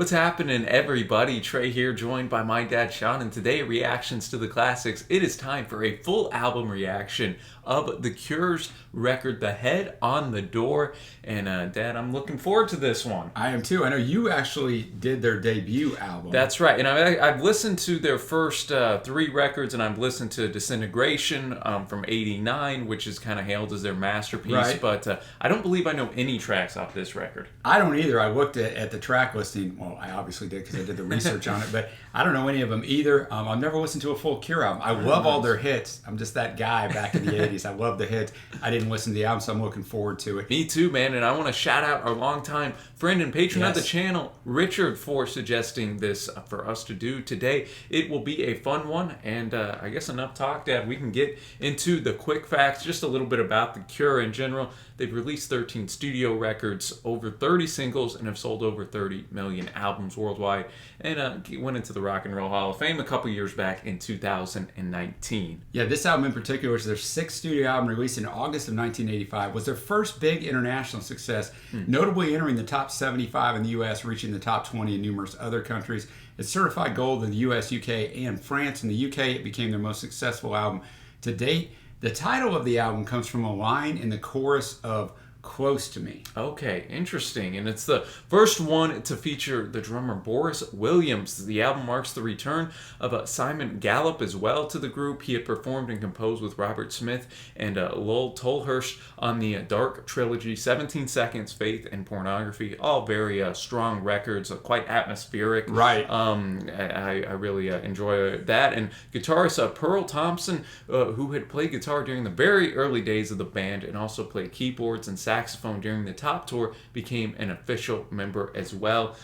What's happening, everybody? Trey here, joined by my dad, Sean, and today, reactions to the classics. It is time for a full album reaction of The Cure's record, The Head on the Door. And Dad, I'm looking forward to this one. I am too. I know you actually did their debut album. That's right. And I've listened to their first three records, and I've listened to Disintegration from '89, which is kind of hailed as their masterpiece. Right. But I don't believe I know any tracks off this record. I don't either. I looked at the track listing. Well, I obviously did because I did the research on it, but I don't know any of them either. I've never listened to a full Cure album. I love all their hits. I'm just that guy back in the 80s. I love the hits. I didn't listen to the album, so I'm looking forward to it. Me too, man. And I want to shout out our longtime friend and patron of the channel, Richard, for suggesting this for us to do today. It will be a fun one. And I guess enough talk, Dad. We can get into the quick facts, just a little bit about The Cure in general. They've released 13 studio records, over 30 singles, and have sold over 30 million albums worldwide. And went into the Rock and Roll Hall of Fame a couple years back in 2019. Yeah, this album in particular, which is their sixth studio album released in August of 1985, was their first big international success, notably entering the top 75 in the U.S., reaching the top 20 in numerous other countries. It's certified gold in the U.S., UK, and France. In the UK, it became their most successful album to date. The title of the album comes from a line in the chorus of Close to Me. Okay, interesting. And it's the first one to feature the drummer Boris Williams. The album marks the return of Simon Gallup as well to the group. He had performed and composed with Robert Smith and Lowell Tolhurst on the Dark Trilogy, 17 Seconds, Faith, and Pornography. All very strong records, quite atmospheric. Right. I really enjoy that. And guitarist Pearl Thompson, who had played guitar during the very early days of the band and also played keyboards and saxophone during the Top Tour, became an official member as well.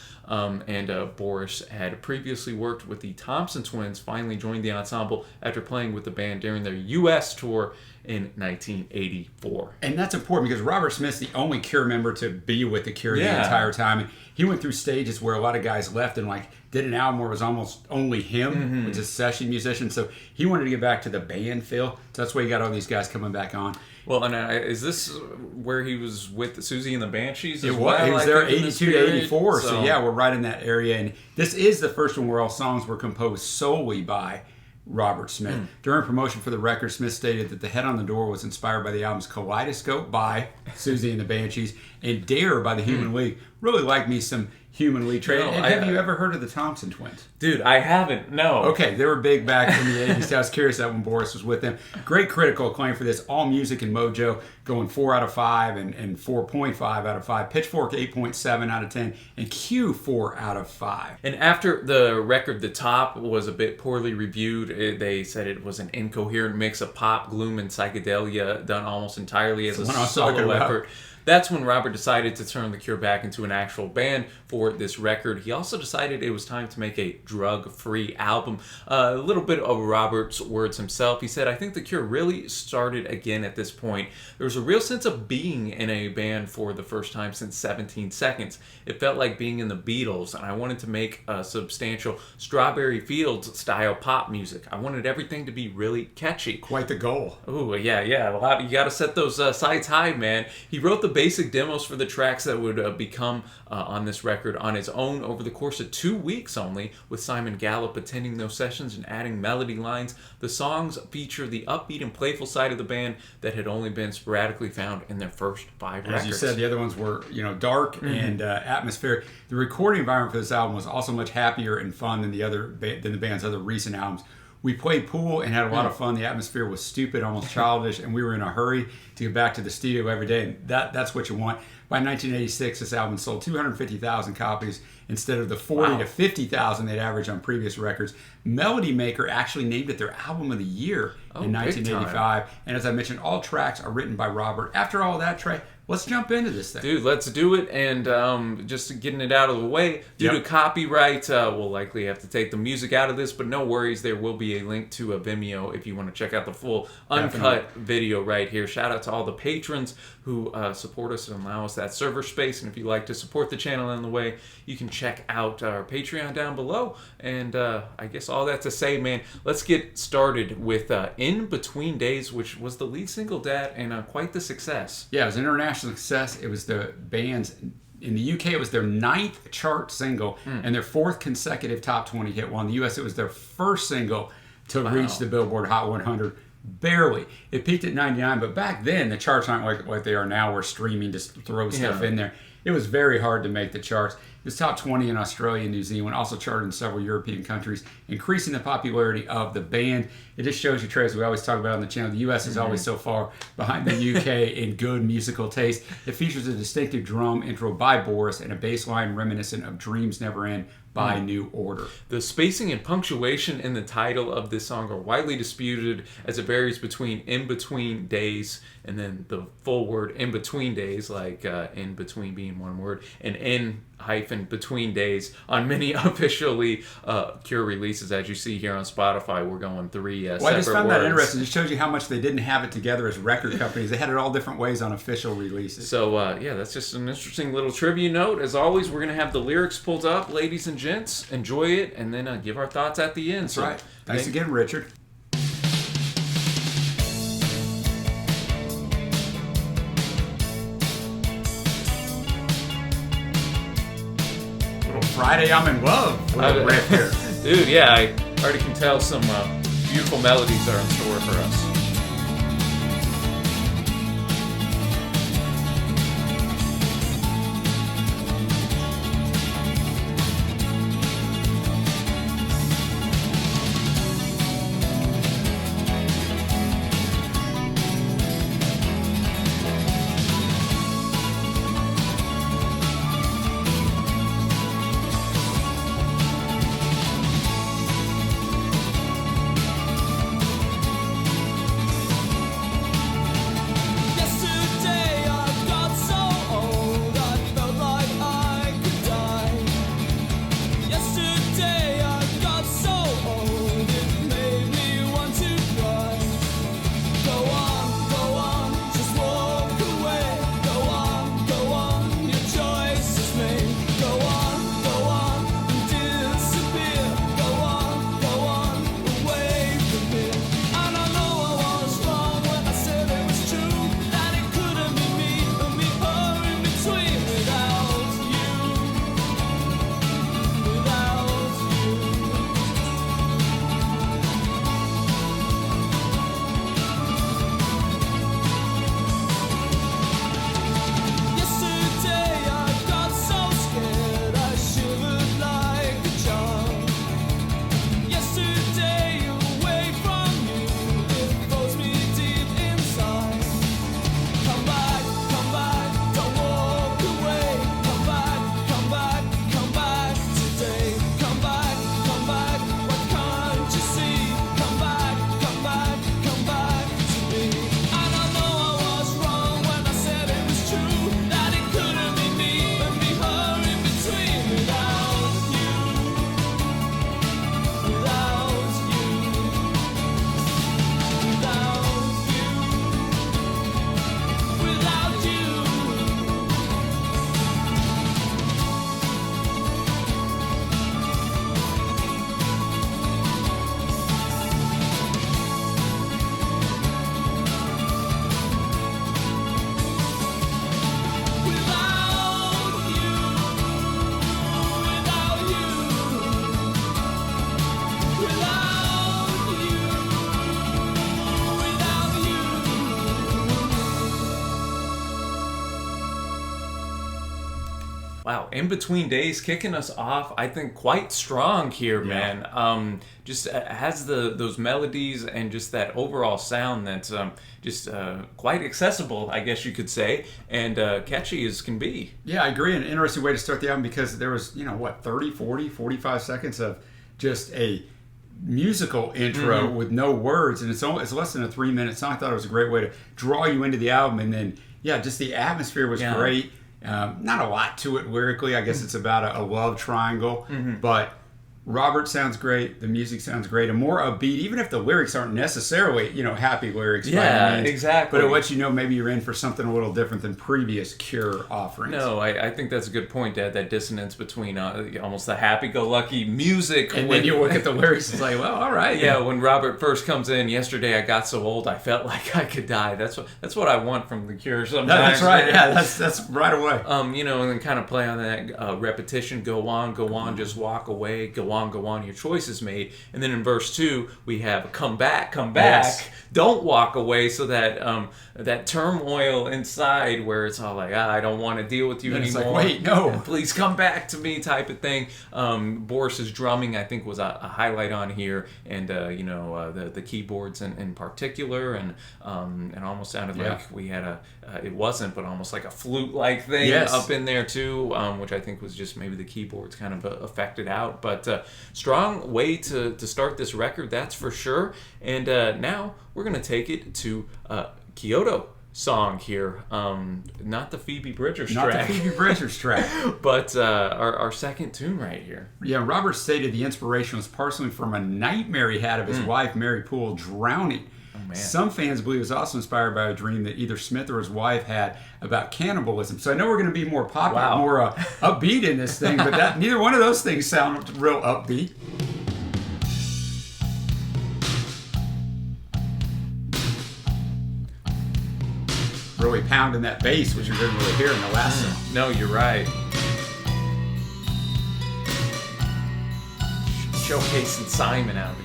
Boris had previously worked with the Thompson Twins, finally joined the ensemble after playing with the band during their U.S. tour in 1984. And that's important because Robert Smith's the only Cure member to be with the Cure the entire time. And he went through stages where a lot of guys left and did an album where it was almost only him, which is a session musician. So he wanted to get back to the band feel. So that's why you got all these guys coming back on. Well, and is this where he was with Susie and the Banshees as well? Well? He was there 82 to 84, so yeah, we're right in that area. And this is the first one where all songs were composed solely by Robert Smith. During promotion for the record, Smith stated that The Head on the Door was inspired by the albums Kaleidoscope by Susie and the Banshees and Dare by the Human League. Really like me some Human League. Trey, have you ever heard of the Thompson Twins? Dude, I haven't, no. Okay, they were big back in the 80s. I was curious that when Boris was with them. Great critical acclaim for this. All Music and Mojo going 4 out of 5 and 4.5 out of 5. Pitchfork 8.7 out of 10 and Q 4 out of 5. And after the record, The Top, was a bit poorly reviewed, they said it was an incoherent mix of pop, gloom, and psychedelia done almost entirely as a solo effort. That's when Robert decided to turn The Cure back into an actual band for this record. He also decided it was time to make a drug-free album. A little bit of Robert's words himself. He said, "I think The Cure really started again at this point. There was a real sense of being in a band for the first time since 17 Seconds. It felt like being in the Beatles, and I wanted to make a substantial Strawberry Fields-style pop music. I wanted everything to be really catchy." Quite the goal. Oh, yeah. You got to set those sights high, man. He wrote the basic demos for the tracks that would become on this record on his own over the course of 2 weeks only, with Simon Gallup attending those sessions and adding melody lines. The songs feature the upbeat and playful side of the band that had only been sporadically found in their first 5 records. As you said, the other ones were dark and atmospheric. The recording environment for this album was also much happier and fun than the band's other recent albums. We played pool and had a lot of fun. The atmosphere was stupid, almost childish, and we were in a hurry to get back to the studio every day. And that's what you want. By 1986, this album sold 250,000 copies instead of the 40 to 50,000 they'd averaged on previous records. Melody Maker actually named it their album of the year in 1985. And as I mentioned, all tracks are written by Robert. After all that, Trey, let's jump into this thing. Dude, let's do it. And just getting it out of the way, due to copyright, we'll likely have to take the music out of this, but no worries. There will be a link to a Vimeo if you want to check out the full uncut video right here. Shout out to all the patrons who support us and allow us that server space. And if you'd like to support the channel in the way, you can check out our Patreon down below. And I guess all that to say, man, let's get started with In Between Days, which was the lead single, Dad, and quite the success. Yeah, it was an international success. It was the band's In the UK, it was their 9th chart single and their 4th consecutive top 20 hit. While in the US, it was their first single to reach the Billboard Hot 100. Barely. It peaked at 99, but back then, the charts aren't like they are now, where streaming just throws stuff in there. It was very hard to make the charts. It was top 20 in Australia and New Zealand, also charted in several European countries, increasing the popularity of the band. It just shows you, Trey, as we always talk about on the channel, the U.S. is always so far behind the U.K. in good musical taste. It features a distinctive drum intro by Boris and a bass line reminiscent of Dreams Never End by New Order. The spacing and punctuation in the title of this song are widely disputed, as it varies between in between days and then the full word in between days, like in between being one word, and in hyphen between days. On many officially Cure releases, as you see here on Spotify, we're going 3 separate words. Well, I just found that interesting. It shows you how much they didn't have it together as record companies. They had it all different ways on official releases. So, that's just an interesting little trivia note. As always, we're going to have the lyrics pulled up, ladies and gents. Enjoy it, and then give our thoughts at the end. That's right. Thanks again, Richard. Friday, I'm in love. Riff here. Dude, yeah, I already can tell some beautiful melodies are in store for us. Wow, In Between Days kicking us off, I think, quite strong here, man. Just has those melodies and just that overall sound that's just quite accessible, I guess you could say, and catchy as can be. Yeah, I agree. An interesting way to start the album, because there was, 30, 40, 45 seconds of just a musical intro with no words, and it's less than a 3-minute song. I thought it was a great way to draw you into the album, and then just the atmosphere was great. Not a lot to it lyrically. I guess it's about a love triangle, but Robert sounds great. The music sounds great. And more upbeat, even if the lyrics aren't necessarily, happy lyrics. Yeah, exactly. But it lets you know maybe you're in for something a little different than previous Cure offerings. No, I think that's a good point, Dad. That dissonance between almost the happy-go-lucky music. And then you look at the lyrics, it's like, well, all right. Yeah, when Robert first comes in, yesterday I got so old I felt like I could die. That's what I want from the Cure sometimes. That's right. Yeah, that's right away. And then kind of play on that repetition. Go on, just walk away. Go on, your choice is made. And then in verse 2, we have come back, yes. don't walk away. So that that turmoil inside where it's all like, I don't want to deal with you then anymore. It's like, wait, no. Please come back to me type of thing. Boris's drumming, I think, was a highlight on here. And, the keyboards in particular. And almost sounded like we had it wasn't, but almost like a flute-like thing up in there too, which I think was just maybe the keyboards kind of affected out. But strong way to start this record, that's for sure. And now we're going to take it to Kyoto Song here. Not the Phoebe Bridgers track. Not the Phoebe Bridgers track. But our second tune right here. Yeah, Robert stated the inspiration was partially from a nightmare he had of his wife, Mary Poole, drowning. Man. Some fans believe it was also inspired by a dream that either Smith or his wife had about cannibalism. So I know we're going to be more popular, more upbeat in this thing, but neither one of those things sound real upbeat. Really pounding that bass, which you didn't really hear in the last song. No, you're right. Showcasing Simon out here.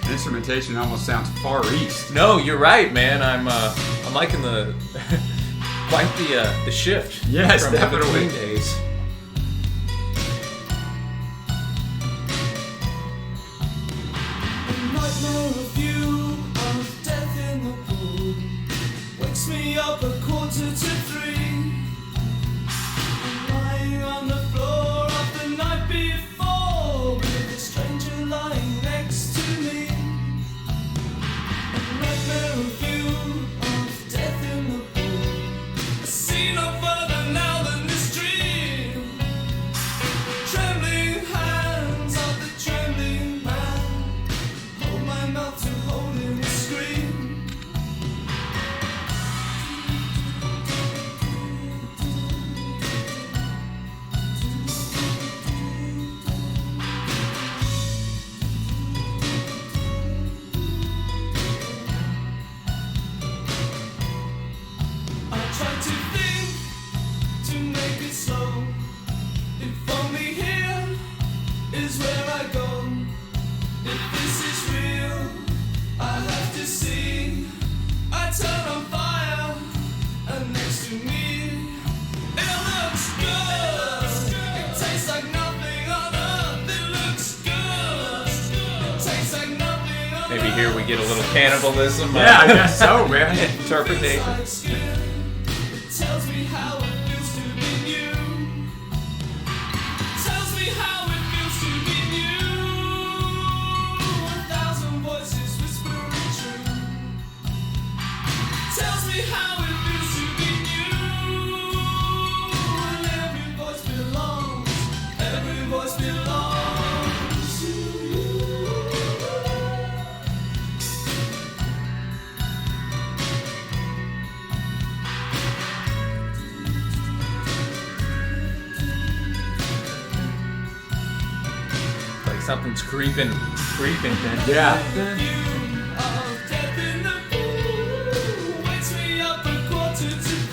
The instrumentation almost sounds Far East. No, you're right, man. I'm liking the quite the shift. Yes, from definitely. between days. Me up 2:45. I'm lying on the floor of the night before with a stranger lying next to me. A nightmare view of death in the pool. I see no further now than this dream. Trembling hands of the trembling man hold my mouth to hold him scream. Maybe here we get a little cannibalism. Yeah, I guess so, man. Interpretation. Tells me how it feels to be new. Tells me how it feels to be new. 1,000 voices whispering true. Tells me how it feels to be new. And every voice belongs. Every voice belongs to you. Something's creeping. Yeah. Of death in the pool wakes me up 2:45.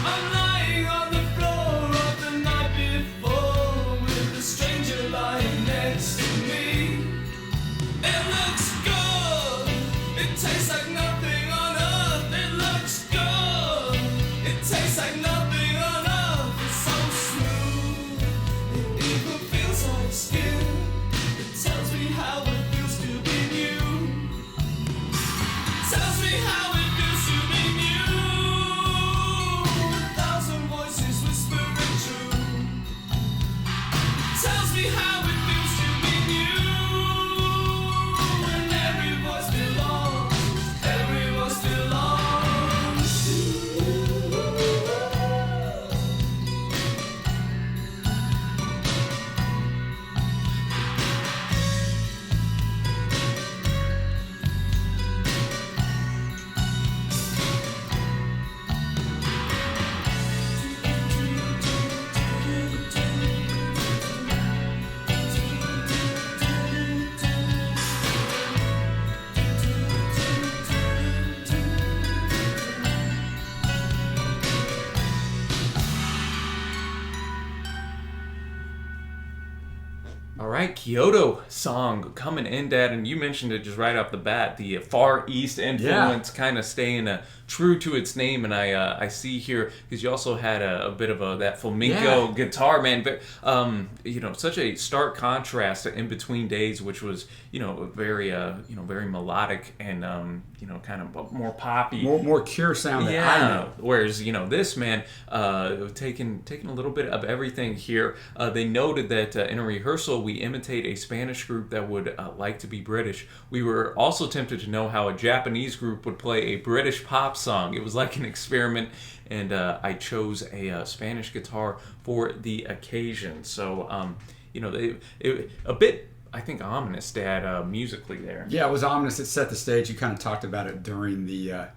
I'm lying on the floor of the night before with a stranger lying next to me. It looks good. It tastes like nothing on earth. It looks good. It tastes like nothing on earth. It's so smooth. It even feels like skin. It tells me how it feels right, Kyoto Song coming in, Dad, and you mentioned it just right off the bat. The Far East influence kind of staying true to its name, and I see here because you also had a bit of that flamenco guitar, man. But such a stark contrast to In Between Days, which was very very melodic and kind of more poppy, more pure sound than I know. Whereas this man taking a little bit of everything here. They noted that in a rehearsal we imitate a Spanish group that would like to be British. We were also tempted to know how a Japanese group would play a British pop song. It was like an experiment, and I chose a Spanish guitar for the occasion. So a bit, I think, ominous, Dad, musically there. Yeah, it was ominous. It set the stage. You kind of talked about it during the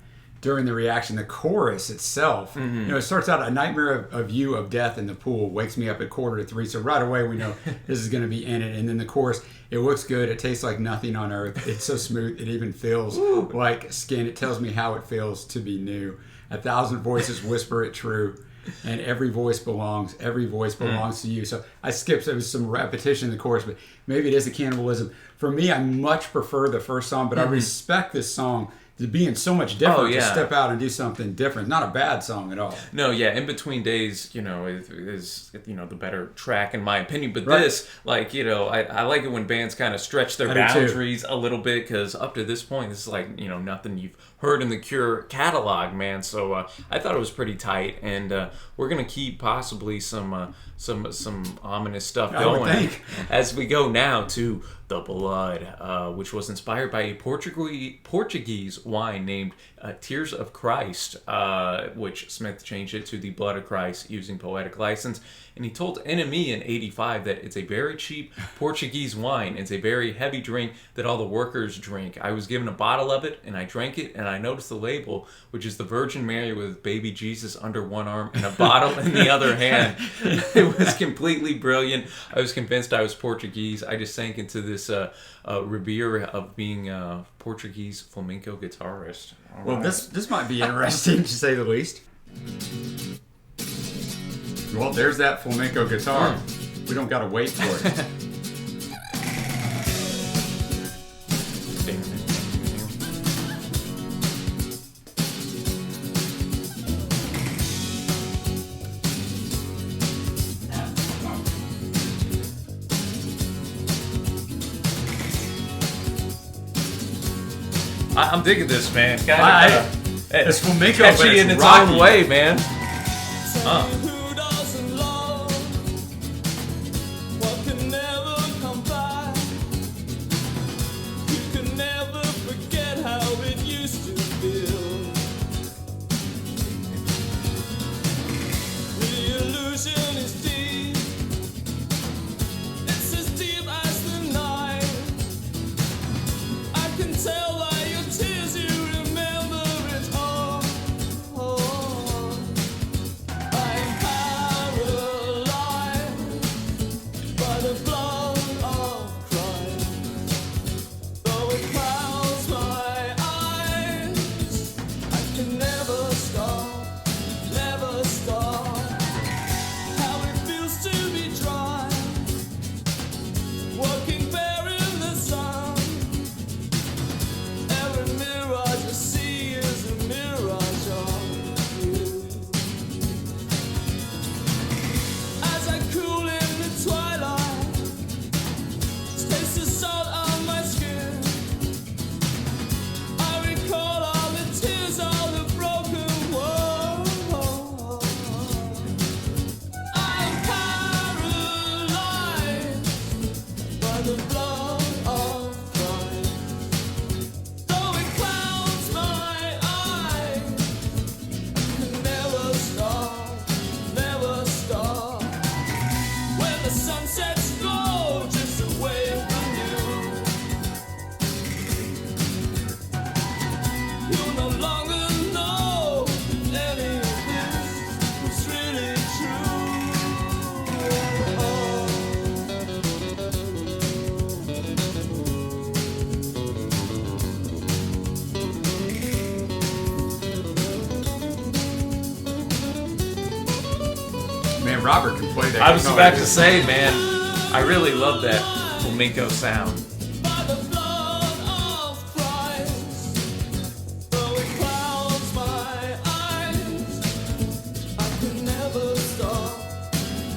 reaction. The chorus itself, it starts out, a nightmare of you of death in the pool wakes me up at 2:45. So right away we know this is going to be in it. And then the chorus, it looks good. It tastes like nothing on earth. It's so smooth. It even feels like skin. It tells me how it feels to be new. 1,000 voices whisper it true. And every voice belongs. Every voice belongs to you. So I skipped. There was some repetition in the chorus, but maybe it is a cannibalism. For me, I much prefer the first song, but I respect this song to being so much different, to step out and do something different. Not a bad song at all. No, yeah, In Between Days, is the better track in my opinion. But this, I like it when bands kind of stretch their boundaries a little bit, because up to this point, this is like, nothing you've heard in the Cure catalog, man. So I thought it was pretty tight, and we're gonna keep possibly some ominous stuff going as we go now to The Blood, which was inspired by a Portuguese wine named Tears of Christ, which Smith changed it to The Blood of Christ using poetic license. And he told NME in '85 that it's a very cheap Portuguese wine. It's a very heavy drink that all the workers drink. I was given a bottle of it, and I drank it, and I noticed the label, which is the Virgin Mary with baby Jesus under one arm and a bottle in the other hand. It was completely brilliant. I was convinced I was Portuguese. I just sank into this revere of being a Portuguese flamenco guitarist. Well, this might be interesting to say the least. Well, there's that flamenco guitar. We don't gotta wait for it. I'm digging this, man. It's flamenco, catchy but in its rocky. own way, man. Who doesn't love what can never come back? You can never forget how it used to feel. The illusion is deep. It's as deep as the night. I can tell by your tears you remember it all. I'm paralyzed by the blood of Christ. Though it clouds my eyes, I can never stop, never stop. How it feels to be dry, walking bare in the sun. Every mirage I see is a mirage of you. As I cool in the twilight, taste the salt on my skin. I recall all the tears of the broken world. I'm paralyzed by the blood of Christ. Though it clouds my eyes, I can never stop, never stop. When the sun sets low, just away from you, you'll no longer know that any of this was really Man, Robert can play that. I was guitar. about to say, man, I really love that. flamenco sound. By the blood of Christ, though it clouds my eyes, I could never stop,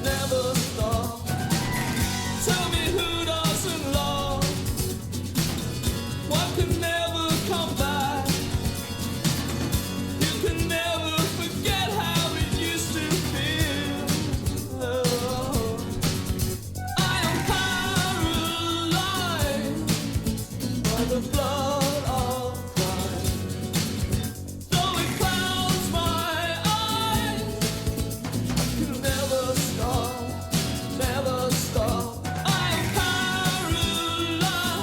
never stop. Tell me who doesn't love what can never come back. You can never forget how it used to feel. I am paralyzed by the blood of Christ. Though it clouds my eyes, I can never stop, never stop. I am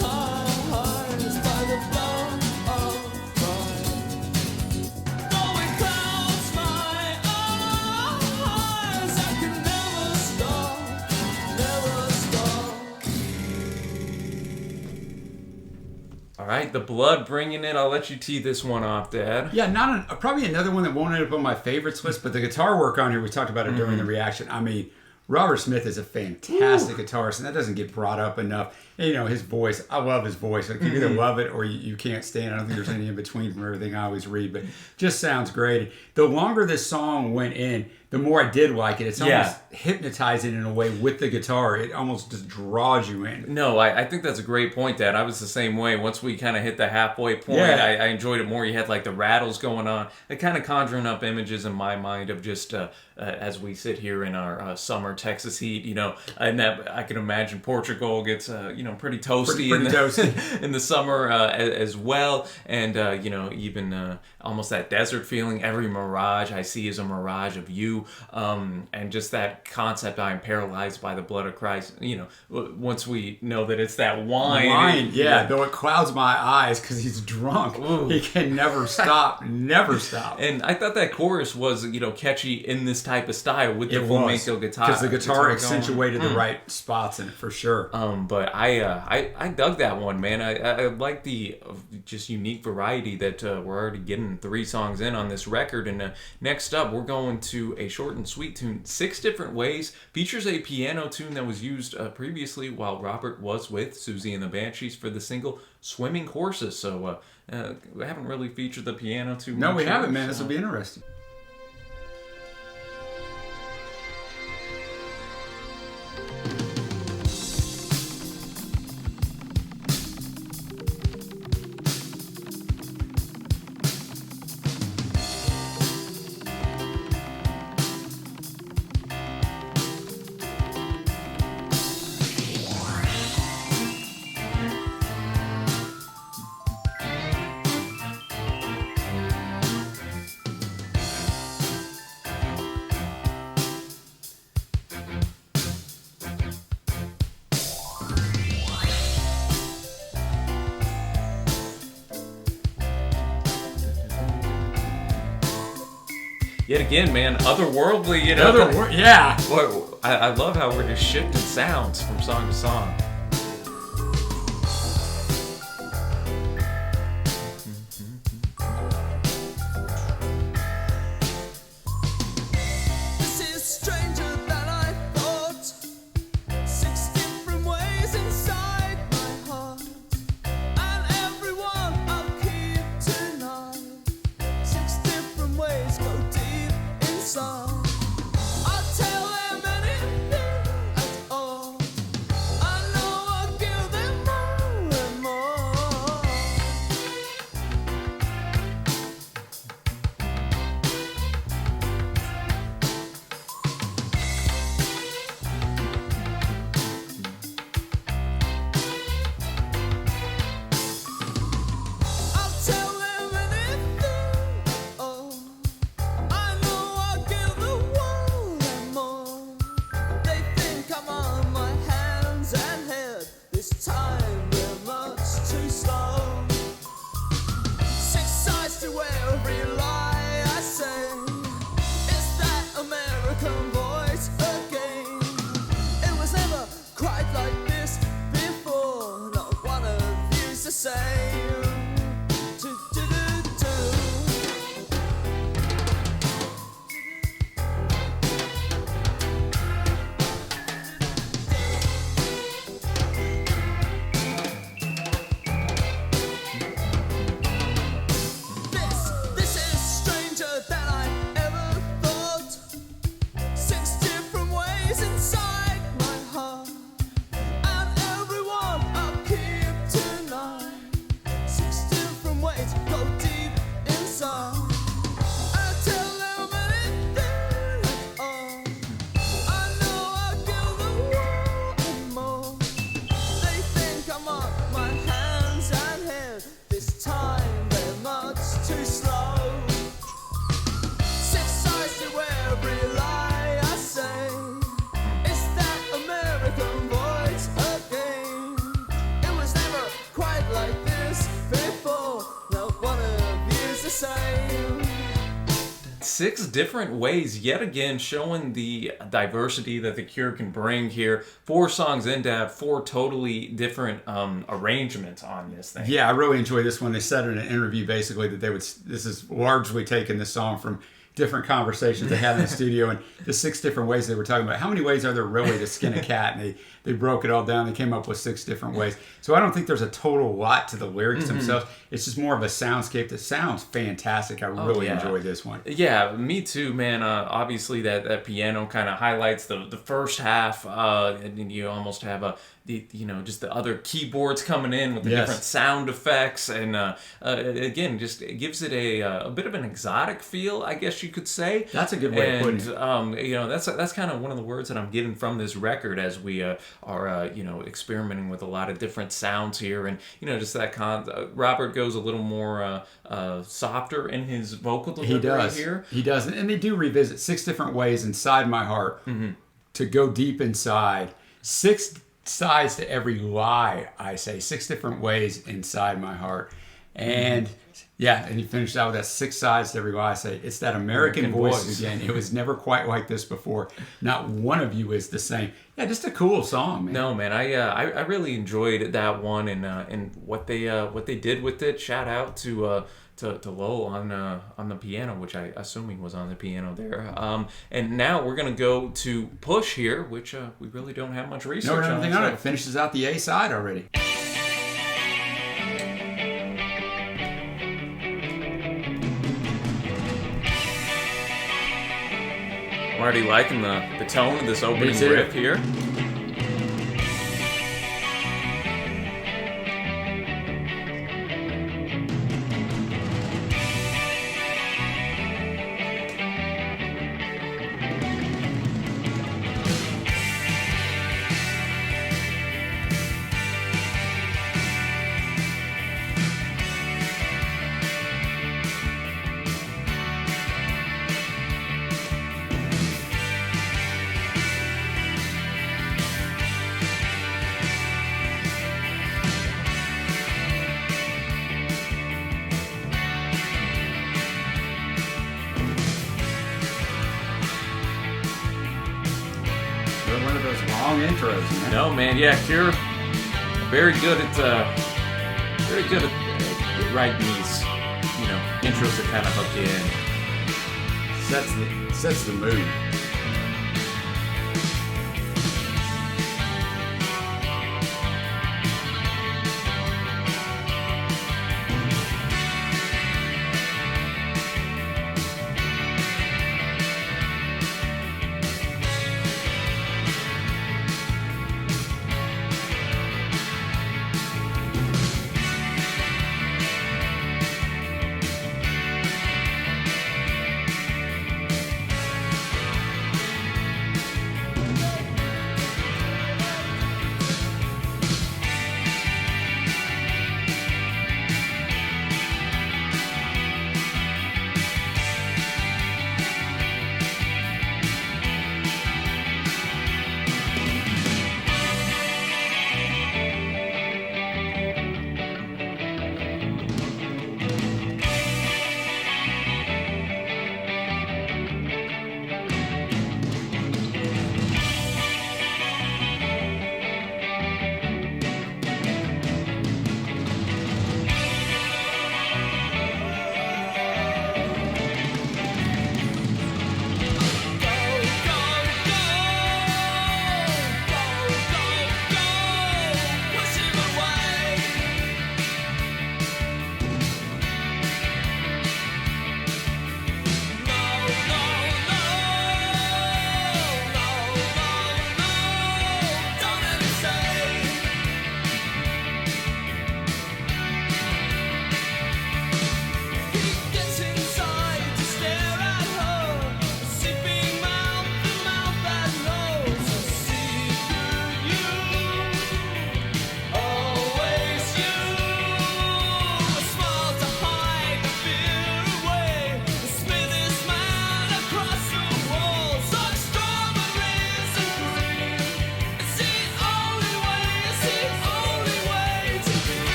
paralyzed by the blood of Christ. Though it clouds my eyes, I can never stop, never stop. All right, the blood bringing it. I'll let you tee this one off, Dad. Yeah, probably another one that won't end up on my favorites list, but the guitar work on here, we talked about it during the reaction. I mean, Robert Smith is a fantastic guitarist, and that doesn't get brought up enough. And, you know, his voice, I love his voice. Like, you either love it or you can't stand it. I don't think there's any in between from everything I always read, but just sounds great. The longer this song went in, the more I did like it. It's almost hypnotizing in a way with the guitar. It almost just draws you in. No, I think that's a great point, Dad. I was the same way. Once we kind of hit the halfway point, Yeah. I enjoyed it more. You had like the rattles going on. It kind of conjuring up images in my mind of just as we sit here in our summer Texas heat, you know, and that I can imagine Portugal gets, you know, pretty toasty, Pretty toasty. in the summer as well. And, you know, even almost that desert feeling. Every mirage I see is a mirage of you. And just that concept, I am paralyzed by the blood of Christ. You know, once we know that it's that wine. Though it clouds my eyes because he's drunk. Ooh. He can never stop, never stop. And I thought that chorus was, you know, catchy in this type of style with the It flamenco guitar. because the guitar going. accentuated the right spots in it for sure. But I dug that one, man. I like the just unique variety that we're already getting 3 songs in on this record. And next up, we're going to a short and sweet tune, 6 Different Ways. Features a piano tune that was used previously while Robert was with Susie and the Banshees for the single Swimming Horses. So we haven't really featured the piano too much. No, we here, haven't, man. so- This will be interesting. Yet again, man, otherworldly, you know. Yeah. Boy, I love how we're just shifting sounds from song to song. This is stranger than I thought. 6 different ways inside my heart, and everyone I'll keep tonight. 6 different ways go deep inside. I'll tell them anything at all. I know I'll give them more and more. I'll tell them anything at all. I know I'll give the world and more. They think I'm on my hands and head. This time they're much too slow. 6 sides to every lie I say. It's that American voice again. It was never quite like this before. Not one of you's the same. Do-do-do-do. 6 different ways, yet again, showing the diversity that The Cure can bring here. 4 songs in to have 4 totally different arrangements on this thing. Yeah, I really enjoy this one. They said in an interview basically that this is largely taking this song from different conversations they had in the studio, and the 6 different ways they were talking about. How many ways are there really to skin a cat? And they broke it all down. They came up with 6 different ways. So I don't think there's a total lot to the lyrics themselves. It's just more of a soundscape that sounds fantastic. I really enjoy this one. Yeah, me too, man. Obviously, that piano kind of highlights the first half, and you almost have just the other keyboards coming in with the different sound effects, and again, just it gives it a bit of an exotic feel, I guess you could say. That's a good way of putting it. That's kind of one of the words that I'm getting from this record as we are experimenting with a lot of different sounds here, and just that Robert goes a little more softer in his vocal delivery here. He does, and they do revisit 6 different ways inside my heart to go deep inside. 6 sides to every lie I say. 6 different ways inside my heart, and and you finished out with that 6 sides to every lie I say. It's that American voice again. It was never quite like this before. Not one of you is the same. Yeah, just a cool song, man. No, man, I really enjoyed that one, and what they did with it. Shout out to Lowell on the piano, which I assuming was on the piano there. And now we're gonna go to Push here, which we really don't have much research on. No, anything on it. It finishes out the A side already. I'm already liking the tone of this opening riff here. One of those long intros, man. No, man, yeah, Cure, very good at writing these, intros that kind of hook you in. Sets the mood.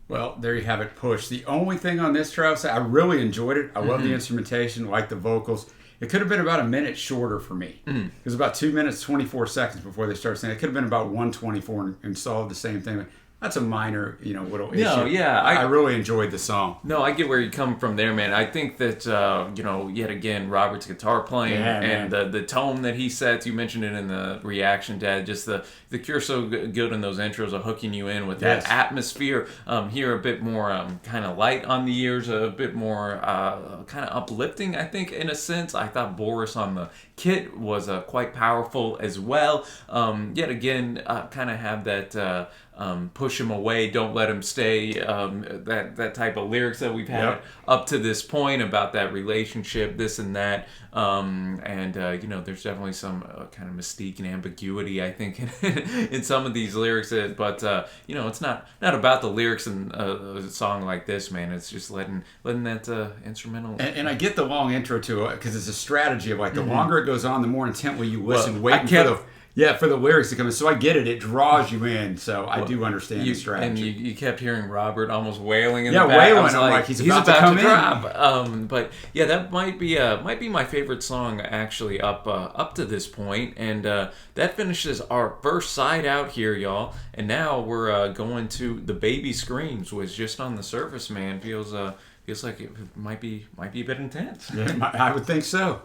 Well, there you have it, Push. The only thing on this, Travis, I really enjoyed it. I love the instrumentation, like the vocals. It could have been about a minute shorter for me. It was about 2 minutes, 24 seconds before they started singing. It could have been about 1:24 and solved the same thing. That's a minor, little issue. No, yeah. I really enjoyed the song. No, I get where you come from there, man. I think that, yet again, Robert's guitar playing and the tone that he sets, you mentioned it in the reaction, Dad, just the Cure so good in those intros of hooking you in with that atmosphere. Here a bit more kind of light on the ears, a bit more kind of uplifting, I think, in a sense. I thought Boris on the kit was quite powerful as well. Yet again, kind of have that... push him away, don't let him stay, that type of lyrics that we've had up to this point about that relationship, this and that. There's definitely some kind of mystique and ambiguity, I think, in some of these lyrics. But it's not about the lyrics in a song like this, man. It's just letting that instrumental. And I get the long intro to it because it's a strategy of like the longer it goes on, the more intently you listen, waiting for the lyrics to come in. So I get it. It draws you in. So I do understand the strategy. And you kept hearing Robert almost wailing in the back. Wailing. I'm like, he's about to come in. But yeah, that might be my favorite song actually up to this point. And that finishes our first side out here, y'all. And now we're going to The Baby Screams, which just on the surface, man, feels like it might be a bit intense. Yeah, I would think so.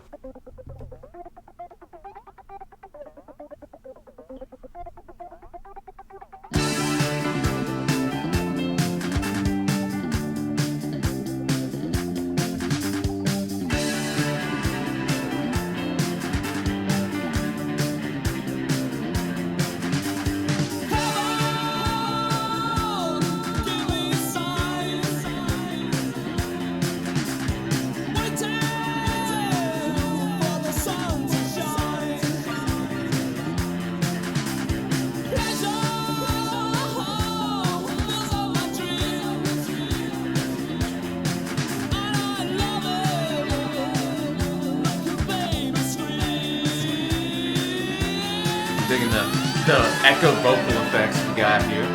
Digging the echo vocal effects we got here.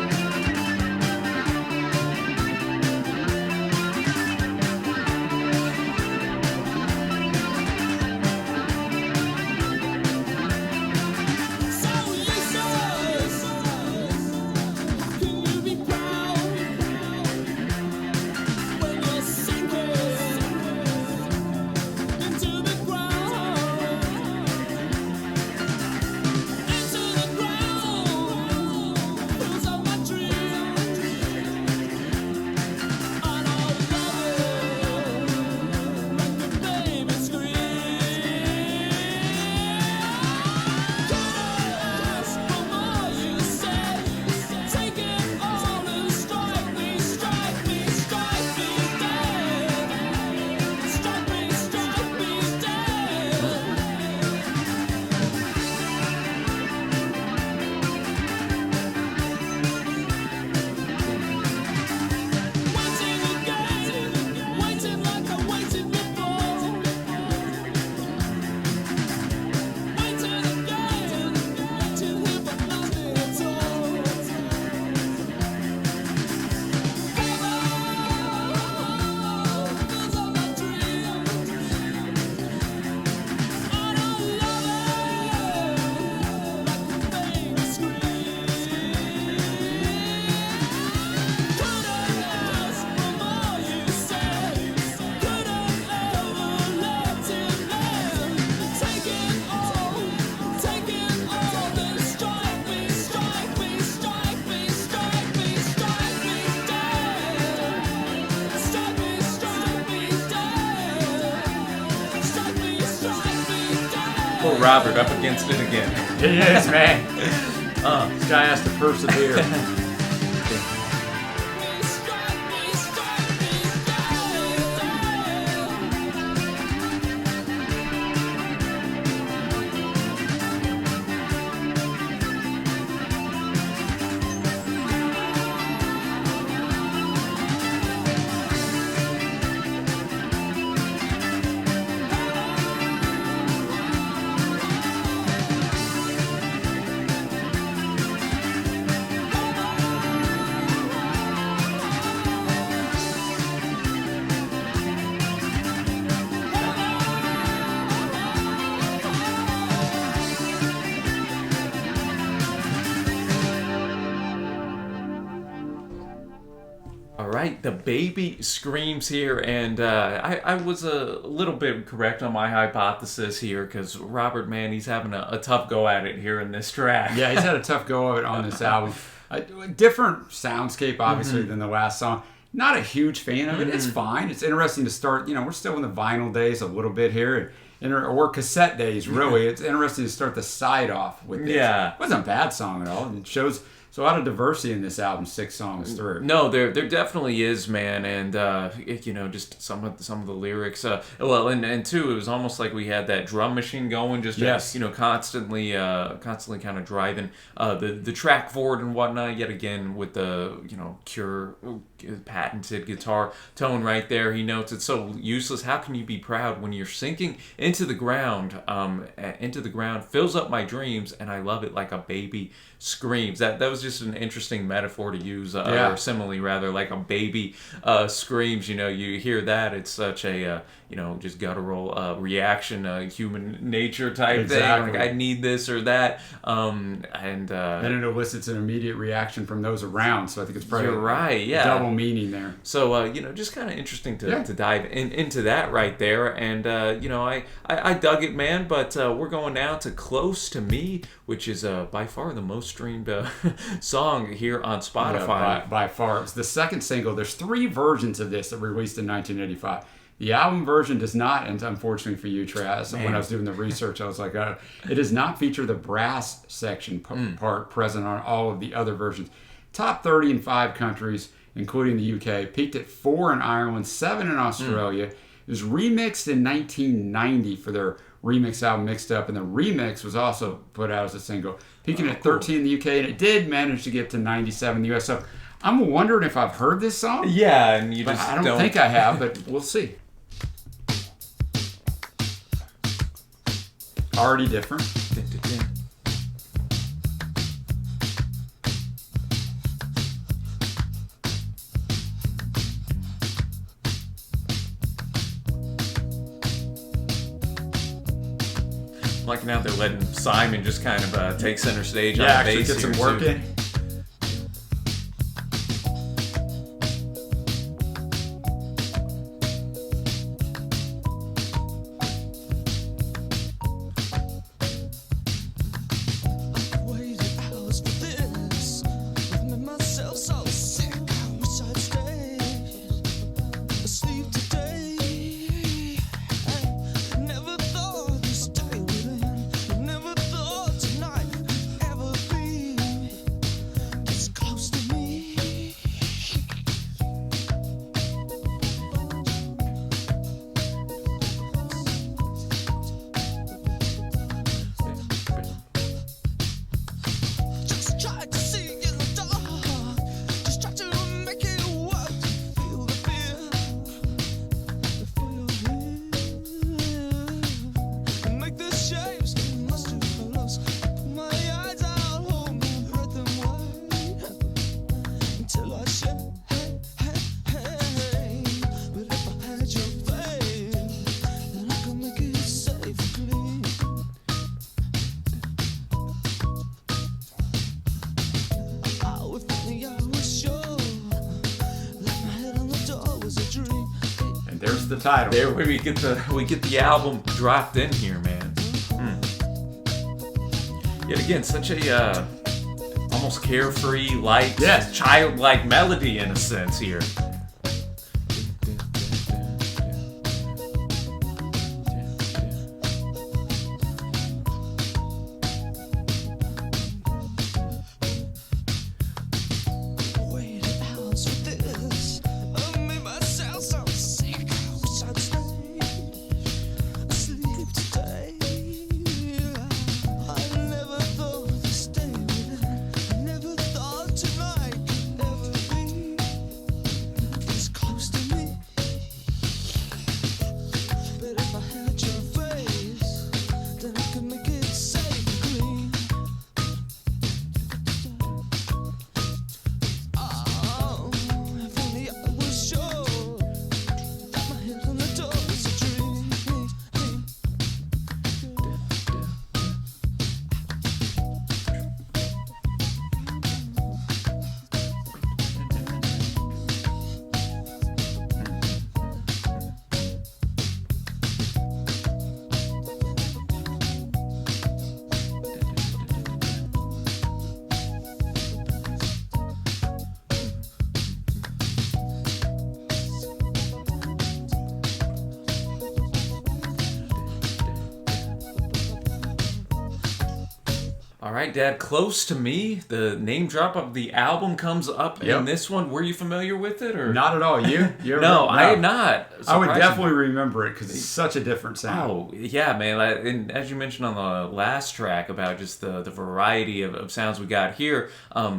Poor Robert up against it again. He is, man. This guy has to persevere. right. The baby screams here, and I was a little bit correct on my hypothesis here because Robert, man, he's having a tough go at it here in this track. Yeah, he's had a tough go of it on this album. A different soundscape, obviously, than the last song. Not a huge fan of it. It's fine. It's interesting to start. We're still in the vinyl days a little bit here. Or cassette days, really. It's interesting to start the side off with this. Yeah. It wasn't a bad song at all. It shows a lot of diversity in this album, 6 songs through. No, there definitely is, man, and just some of the lyrics. And too, it was almost like we had that drum machine going, just constantly kind of driving the track forward and whatnot. Yet again, with the Cure patented guitar tone right there, he notes it's so useless. How can you be proud when you're sinking into the ground? Fills up my dreams, and I love it like a baby screams. That was just an interesting metaphor to use, or simile rather, like a baby screams. You hear that, it's such a just guttural reaction, human nature type thing. Like, I need this or that, and it elicits an immediate reaction from those around. So I think it's probably you're right, yeah, double meaning there. So just kind of interesting to dive into that right there, and I dug it, man. But we're going now to "Close to Me," which is by far the most streamed song here on Spotify. Yeah, by far, it's the second single. There's 3 versions of this that were released in 1985. The album version does not, and unfortunately for you, Traz, when I was doing the research, I was like, it does not feature the brass section part present on all of the other versions. Top 30 in 5 countries, including the UK. Peaked at 4 in Ireland, 7 in Australia. It was remixed in 1990 for their remix album Mixed Up, and the remix was also put out as a single. Peaking at 13 in the UK, and it did manage to get to 97 in the US. So I'm wondering if I've heard this song. Yeah, and I don't think I have, but we'll see. Already different. Like now they're letting Simon just kind of take center stage on Yeah, the actually bass get some here, work too. in. Waited hours for this. I've made myself so sick. I wish I'd stayed asleep today. I never thought this day would end. Never thought tonight could ever be this close to me. Just tried to see in the dark. Just tried to make it work. Feel the fear. Feel here. Make the shapes come much too close. Put my eyes out, hold my breath and wait until I shake. But if I had your faith, then I could make it safe and clean. Oh, if only I was sure. Like my head on the door was a dream. And there's the title. There we get the album dropped in here, man. Yet again, such a almost carefree, light, Yes. childlike melody in a sense here. Waited hours for this. I made myself so sick. I wish I'd stayed asleep today. I never thought this day would end. I never thought tonight could ever be All right, Dad, Close to Me, the name drop of the album comes up in this one. Were you familiar with it? Or Not at all. You ever, no, I had not. I would definitely remember it because it's such a different sound. Oh, yeah, man. And as you mentioned on the last track about just the variety of sounds we got here,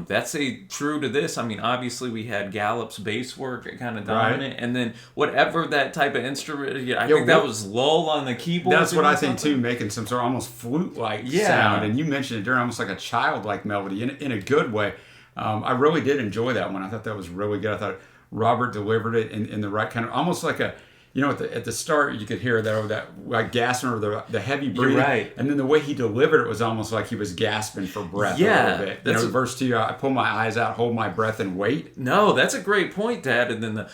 that's true to this. I mean, obviously we had Gallup's bass work kind of dominant, and then whatever that type of instrument, I think that was lull on the keyboard. That's what I think too, making some sort of almost flute-like sound. And you mentioned it during almost like a childlike melody in a good way. I really did enjoy that one. I thought that was really good. I thought Robert delivered it in the right kind of, almost like a, at the start you could hear that like gasping or the heavy breathing. Right. And then the way he delivered it was almost like he was gasping for breath a little bit. Verse 2, I pull my eyes out, hold my breath, and wait. No, that's a great point, Dad. And then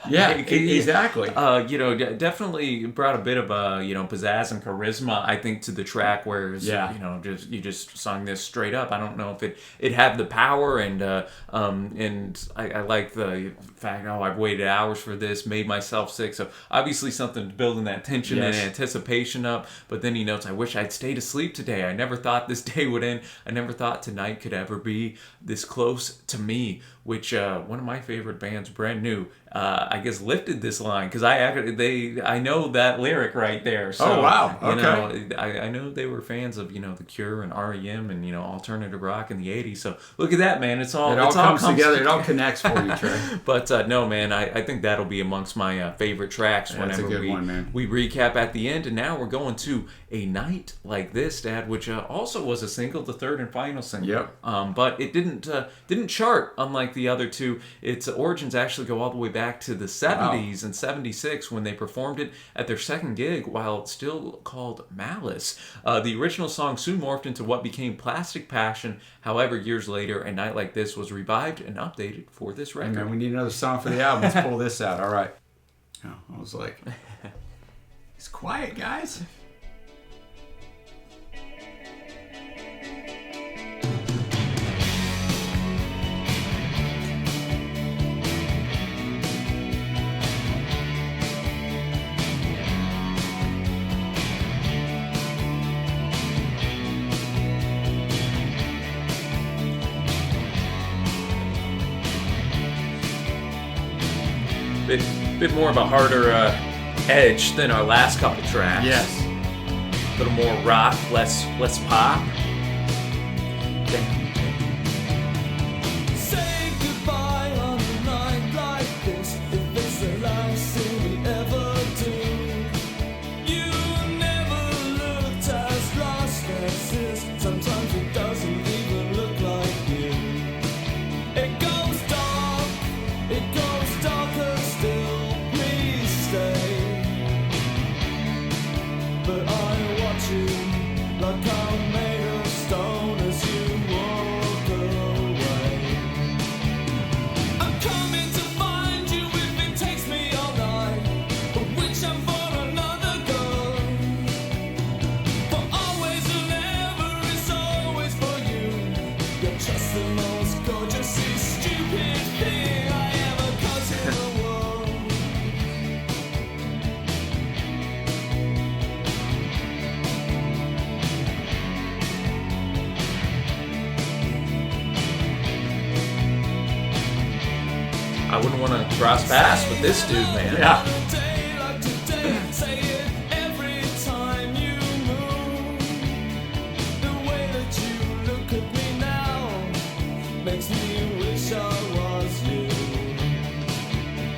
yeah, exactly. Definitely brought a bit of pizzazz and charisma, I think, to the track. Whereas, you just sung this straight up. I don't know if it had the power, and I like the fact, I've waited hours for this, made myself sick. So obviously something building that tension and anticipation up. But then he notes, I wish I'd stayed asleep today. I never thought this day would end. I never thought tonight could ever be this close to me. Which one of my favorite bands, Brand New, I guess lifted this line because I know that lyric right there. So, oh wow! Okay. I know they were fans of The Cure and REM and alternative rock in the '80s. So look at that, man! It all comes together. It all connects for you, Trey. But no, man, I think that'll be amongst my favorite tracks whenever we recap at the end. And now we're going to A Night Like This, Dad, which also was a single, the third and final single. Yep. But it didn't chart unlike the other two. Its origins actually go all the way back to the 70s and 76 when they performed it at their second gig while still called Malice. The original song soon morphed into what became Plastic Passion. However, years later, A Night Like This was revived and updated for this record. Hey man, we need another song for the album. Let's pull this out. All right. Oh, I was like, it's quiet, guys. Bit more of a harder edge than our last couple tracks. Yes. A little more rock, less pop. Say goodbye on a night like this, if it's the last thing we ever do. You never looked as lost as this. Sometimes it doesn't even look like you. It goes dark, it goes darker still. Please stay. But I watch you like I'm made of stone as you walk away. I'm coming to find you if it takes me all night, but which I'm for another girl. For always and ever is always for you. You're just the most gorgeous, stupid thing I ever caused in the world. I wouldn't want to cross paths with this dude, man. Yeah. Day like today, say it every time you move. The way that you look at me now makes me wish I was you.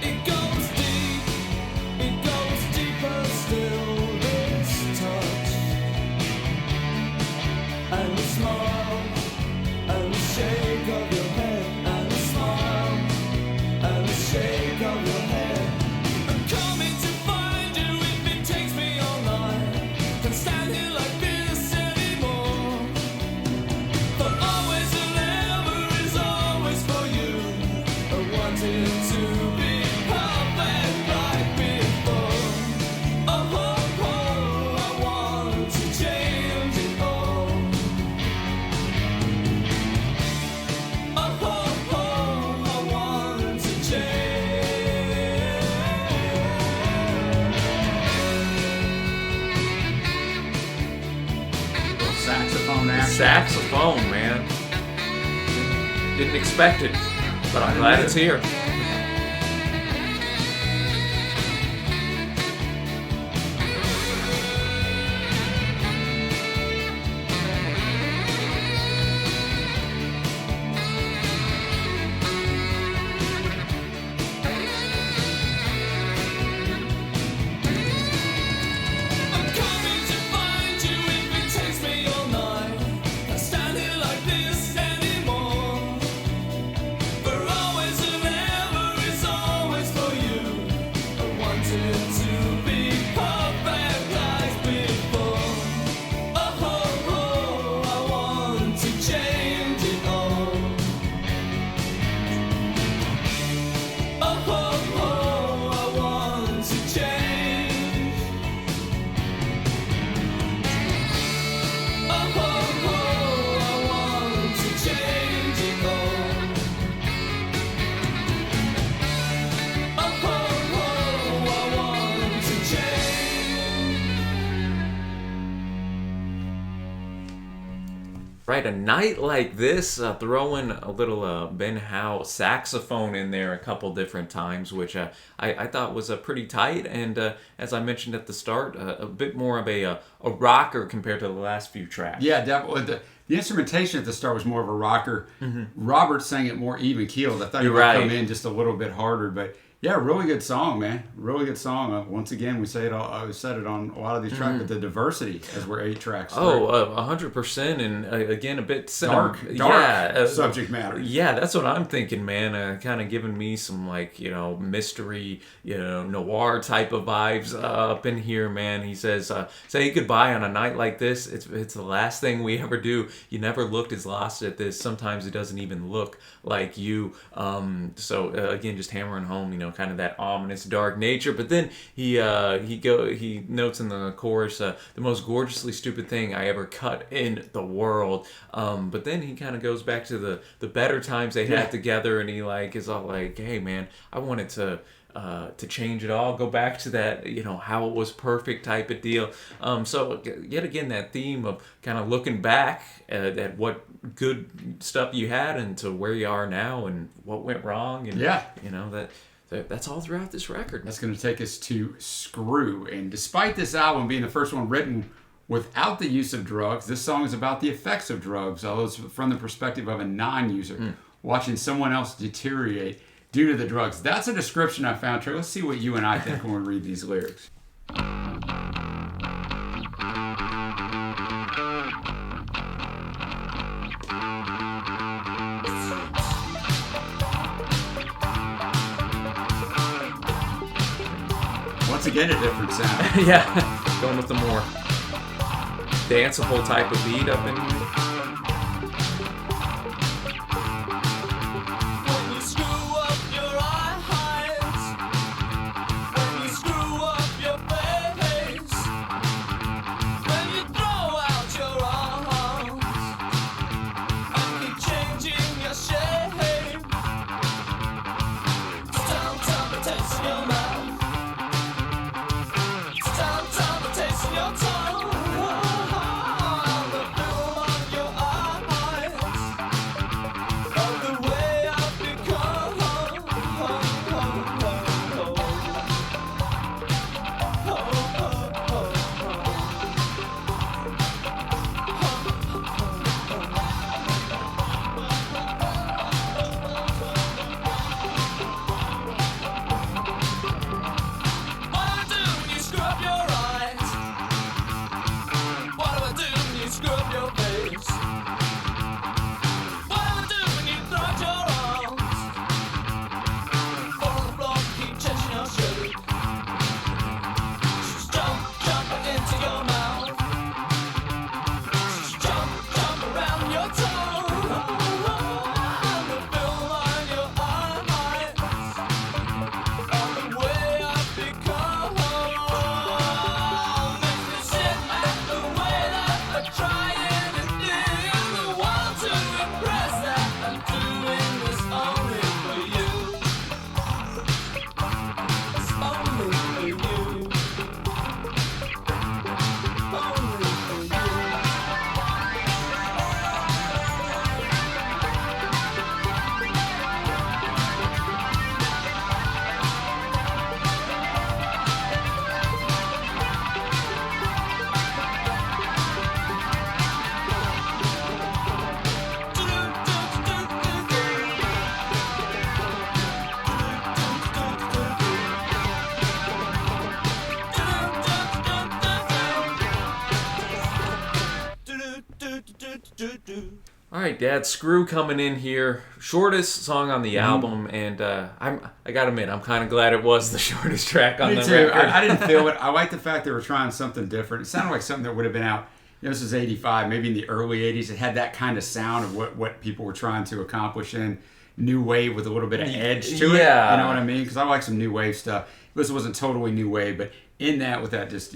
It goes deeper still, this touch. And the smile, and the shake of your head, and the smile, and the shake of your head. I'm coming to find you if it takes me all night. Can't stand here like this anymore. For always and ever is always for you. I wanted to be perfect like before. Oh, I want to change it all. saxophone action. Saxophone, man. Didn't expect it, but I'm glad it's here. I'm coming to find you if it takes me all night. Can't stand it like this anymore. For always and ever is always for you. I wanted to be perfect as before. Oh, oh, oh, I want to change it all. Oh, oh, oh, I want to change. Oh, oh, oh, I want to change it all. Oh, oh, oh, I want to change. Right, a night like this, throw in a little Ben Howe saxophone in there a couple different times, which I thought was pretty tight. And as I mentioned at the start, a bit more of a rocker compared to the last few tracks. Yeah, definitely. The instrumentation at the start was more of a rocker. Robert sang it more even keeled. I thought he You're would right. come in just a little bit harder, but yeah, really good song, man. Really good song. Once again, we say it. We said it on a lot of these tracks, but the diversity as we're 8 tracks. Oh, 100%, and again, a bit dark subject matter. Yeah, that's what I'm thinking, man. Kind of giving me some mystery, noir type of vibes up in here, man. He says, "Say goodbye on a night like this. It's the last thing we ever do. You never looked as lost at this. Sometimes it doesn't even look like you." So again, just hammering home, kind of that ominous, dark nature. But then he notes in the chorus, the most gorgeously stupid thing I ever cut in the world. But then he kind of goes back to the better times they had together, and he is all like, "Hey, man, I wanted to change it all, go back to that, how it was perfect type of deal." So yet again, that theme of kind of looking back at what good stuff you had and to where you are now and what went wrong, and that's all throughout this record. That's going to take us to Screw. And despite this album being the first one written without the use of drugs, this song is about the effects of drugs, although it's from the perspective of a non-user, watching someone else deteriorate due to the drugs. That's a description I found, Trey. Let's see what you and I think when we read these lyrics. Once again, a different sound. Yeah, going with the more danceable type of beat up in here. When you screw up your eyes, when you screw up your face, when you throw out your arms and keep changing your shape, time to taste your mouth, time to taste your tongue, the film of your All right, Dad, Screw coming in here. Shortest song on the album, and I gotta admit, I'm kind of glad it was the shortest track on Me the too. record. I didn't feel it. I like the fact they were trying something different. It sounded like something that would have been out. This is 85, maybe in the early 80s. It had that kind of sound of what people were trying to accomplish in new wave with a little bit of edge to it. Yeah. You know what I mean? Because I like some new wave stuff. This wasn't totally new wave, but in that with that just,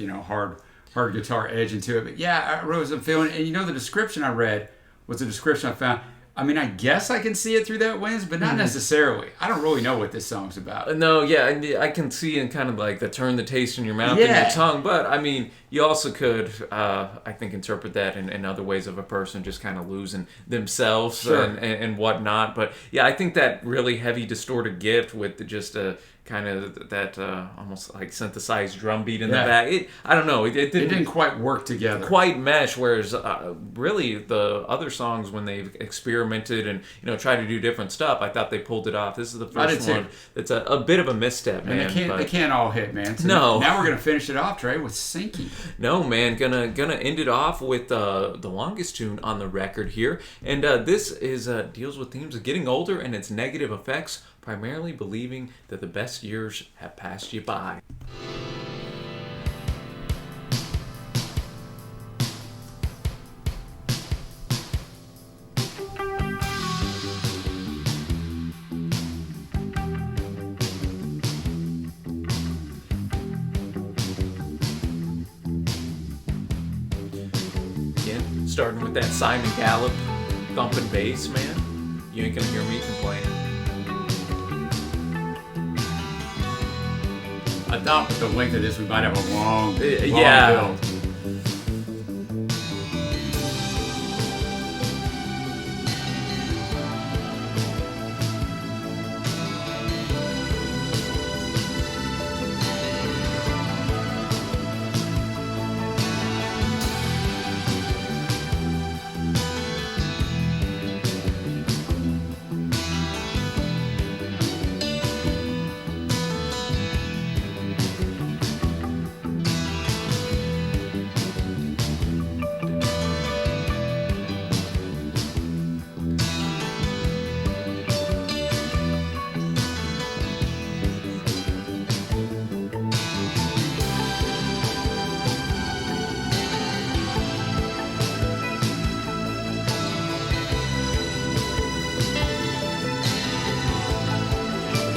hard guitar edge into it. But yeah, I really wasn't feeling it. And the description I read was the description I found. I mean, I guess I can see it through that lens, but not necessarily. I don't really know what this song's about. No, yeah, I can see in kind of like the turn the taste in your mouth and your tongue, but I mean, you also could, I think, interpret that in other ways of a person just kind of losing themselves and whatnot. But yeah, I think that really heavy distorted gift with just a kind of that almost like synthesized drum beat in the back. I don't know. It didn't quite work together. Quite mesh. Whereas really the other songs when they've experimented and tried to do different stuff, I thought they pulled it off. This is the first one that's a bit of a misstep, man. And they can't all hit, man. So no. Now we're gonna finish it off, Trey, with Sinking. No, man. Gonna end it off with the longest tune on the record here, and this is deals with themes of getting older and its negative effects. Primarily believing that the best years have passed you by. Again, starting with that Simon Gallup thumping bass, man. You ain't gonna hear me complaining. I thought with the length of this, we might have a long build.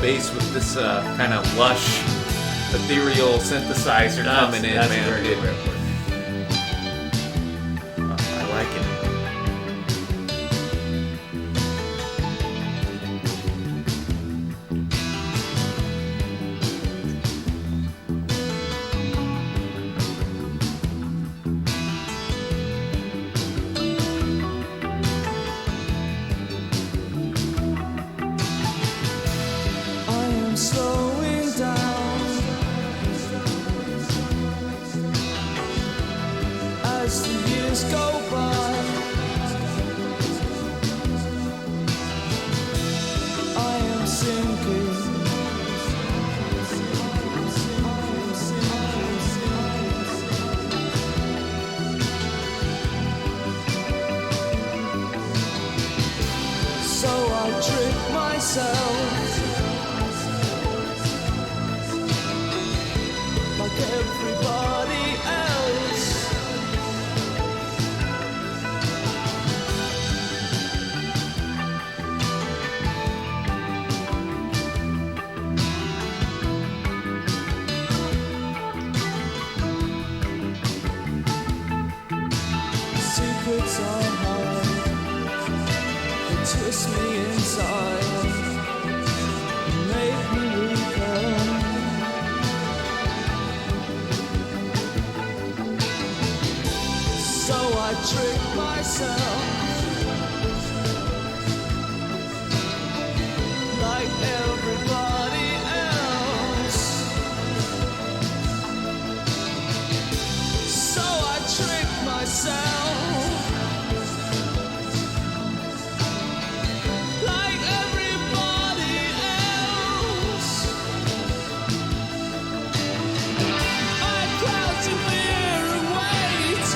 Bass with this kind of lush, ethereal synthesizer coming in, that's man. A very good way to put it. I like it. Slowing down as the years go by. I am sinking. So I trick myself. Everybody else, secrets are hard, they twist me inside, make me weaker. So I trick myself like everybody else. So I trick myself like everybody else. I crouch in fear and wait.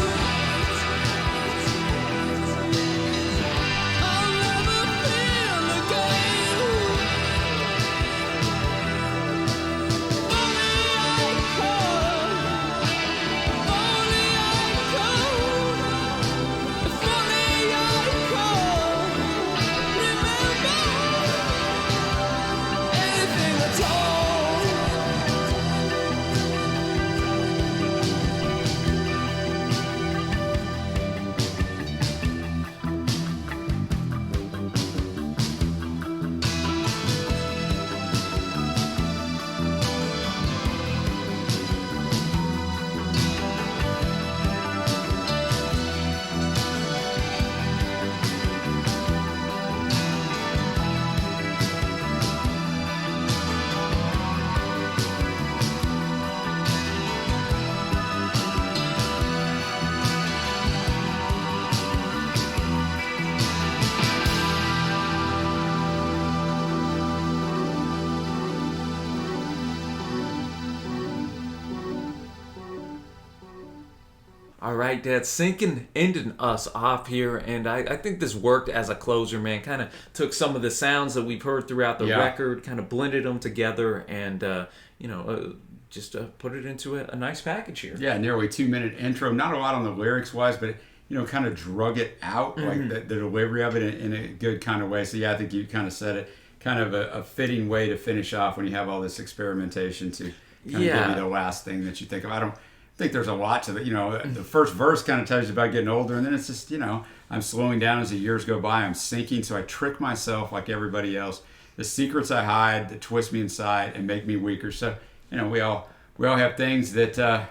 All right, Dad, ending us off here, and I think this worked as a closer, man. Kind of took some of the sounds that we've heard throughout the record, kind of blended them together, and just put it into a nice package here. Yeah, nearly 2-minute intro. Not a lot on the lyrics wise, but kind of drug it out, like the delivery of it in a good kind of way. So yeah, I think you kind of said it. Kind of a fitting way to finish off when you have all this experimentation to kind of give you the last thing that you think of. I don't think there's a lot to it. The first verse kind of tells you about getting older, and then it's just, I'm slowing down as the years go by. I'm sinking, so I trick myself like everybody else. The secrets I hide that twist me inside and make me weaker. So, we all have things that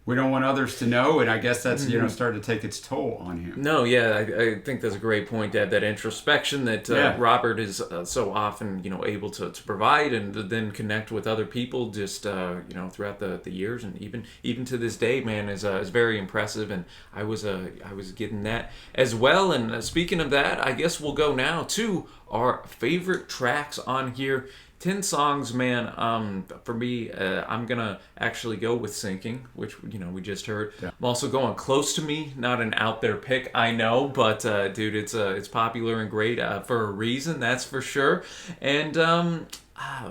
we don't want others to know, and I guess that's starting to take its toll on him. No, yeah, I think that's a great point, Dad. That introspection that Robert is so often able to provide, and then connect with other people just throughout the years, and even to this day, man, is very impressive. And I was getting that as well. And speaking of that, I guess we'll go now to our favorite tracks on here. 10 songs, man. For me, I'm gonna actually go with Sinking, which we just heard. Yeah. I'm also going Close to Me, not an out there pick, I know, but dude, it's popular and great for a reason, that's for sure. And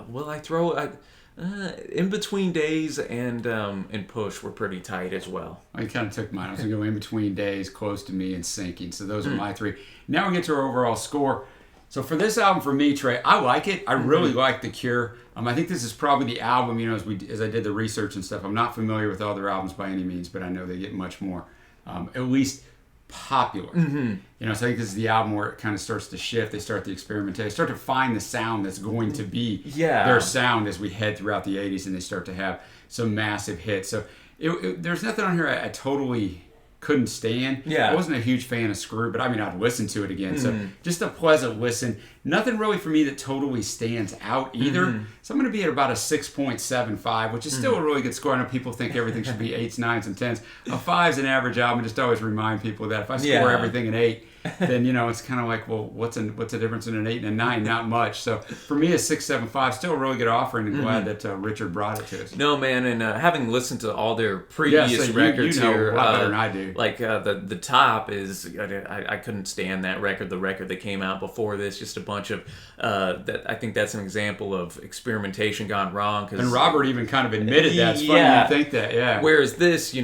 will I throw In Between Days and Push were pretty tight as well. I kind of took mine. I was gonna go In Between Days, Close to Me, and Sinking. So those are my three. Now we get to our overall score. So for this album, for me, Trey, I like it. I really like The Cure. I think this is probably the album, as I did the research and stuff. I'm not familiar with other albums by any means, but I know they get much more, at least popular. So I think this is the album where it kind of starts to shift. They start the experimentation, start to find the sound that's going to be their sound as we head throughout the 80s, and they start to have some massive hits. So there's nothing on here I totally couldn't stand. Yeah. I wasn't a huge fan of Screw, but I'd listen to it again. So just a pleasant listen. Nothing really for me that totally stands out either. So I'm going to be at about a 6.75, which is still a really good score. I know people think everything should be 8s, 9s, and 10s. A 5's an average album. I just always remind people that if I score everything an 8, then it's kind of like, well, what's the difference in an 8 and a 9? Not much. So for me, a 6.75, still a really good offering, and glad that Richard brought it to us. No, man, and having listened to all their previous records here, a lot better than I do. Like the top is, I couldn't stand that record. The record that came out before this, just a bunch of that. I think that's an example of experimentation gone wrong. And Robert even kind of admitted that. It's funny you think that, yeah. Whereas this,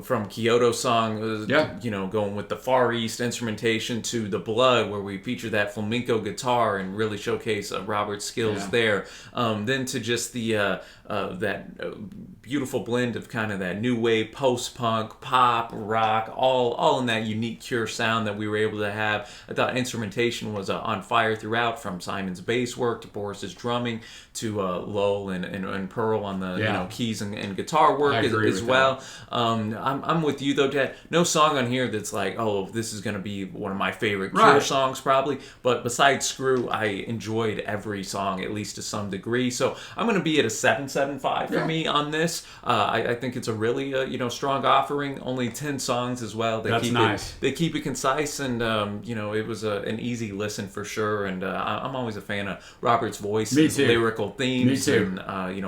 from Kyoto Song, going with the Far East instrumentation to The Blood, where we feature that flamenco guitar and really showcase Robert's skills there. Then to just the that beautiful blend of kind of that new wave, post-punk, pop, rock, all in that unique Cure sound that we were able to have. I thought instrumentation was on fire throughout, from Simon's bass work to Boris's drumming to Lowell and Pearl on the keys and guitar work as well. I'm with you though, Dad. No song on here that's like, oh, this is gonna be one of my favorite Cure songs probably. But besides Screw, I enjoyed every song at least to some degree. So I'm gonna be at a 7.75 for me on this. I think it's a really strong offering. Only 10 songs as well. That's nice. They keep it concise, and it was an easy listen for sure. And I'm always a fan of Robert's voice, and lyrical themes, and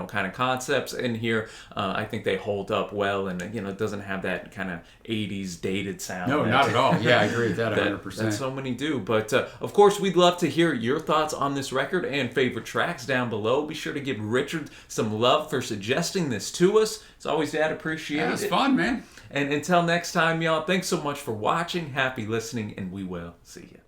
kind of concepts in here. I think they hold up well, and it doesn't have that kind of 80s dated sound. No, not at all. Yeah, I agree with that 100%. That so many do. But of course, we'd love to hear your thoughts on this record and favorite tracks down below. Be sure to give Richard some love for suggesting this to us. It's always, Dad, appreciate it. It's fun, man. And until next time, y'all, thanks so much for watching. Happy listening, and we will see you.